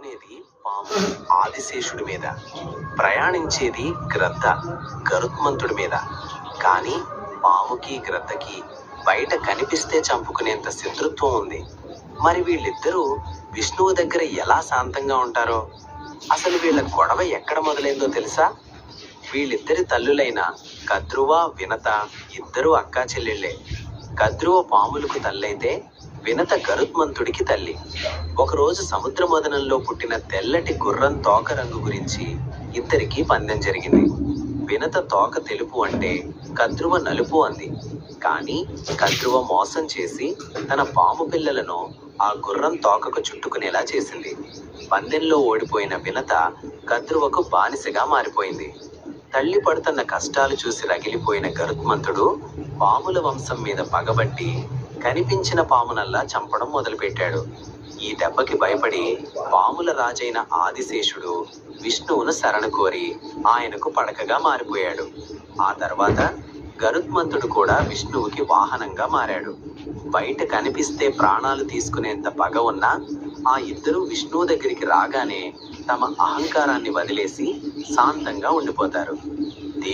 పడుకునేది పాము ఆదిశేషుడి మీద, ప్రయాణించేది గ్రద్ద గరుత్మంతుడి మీద. కానీ పాముకి గ్రద్దకి బయట కనిపిస్తే చంపుకునేంత శత్రుత్వం ఉంది. మరి వీళ్ళిద్దరూ విష్ణువు దగ్గర ఎలా శాంతంగా ఉంటారో, అసలు వీళ్ళ గొడవ ఎక్కడ మొదలైందో తెలుసా? వీళ్ళిద్దరి తల్లులైన కద్రువ వినత ఇద్దరు అక్కా చెల్లెళ్ళే. కద్రువ పాములకు తల్లైతే వినత గరుత్మంతుడికి తల్లి. ఒకరోజు సముద్రమదనంలో పుట్టిన తెల్లటి గుర్రం తోక రంగు గురించి ఇద్దరికీ పందెం జరిగింది. వినత తోక తెలుపు అంటే కద్రువ నలుపు అంది. కానీ కద్రువ మోసం చేసి తన పాము పిల్లలను ఆ గుర్రం తోకకు చుట్టుకునేలా చేసింది. పందెంలో ఓడిపోయిన వినత కద్రువకు బానిసగా మారిపోయింది. తల్లి పడుతున్న కష్టాలు చూసి రగిలిపోయిన గరుత్మంతుడు పాముల వంశం మీద పగబట్టి కనిపించిన పామునల్లా చంపడం మొదలుపెట్టాడు. ఈ దెబ్బకి భయపడి పాముల రాజైన ఆదిశేషుడు విష్ణువును శరణు కోరి ఆయనకు పడకగా మారిపోయాడు. ఆ తర్వాత గరుత్మంతుడు కూడా విష్ణువుకి వాహనంగా మారాడు. బయట కనిపిస్తే ప్రాణాలు తీసుకునేంత పగ ఉన్నా ఆ ఇద్దరూ విష్ణువు దగ్గరికి రాగానే తమ అహంకారాన్ని వదిలేసి శాంతంగా ఉండిపోతారు.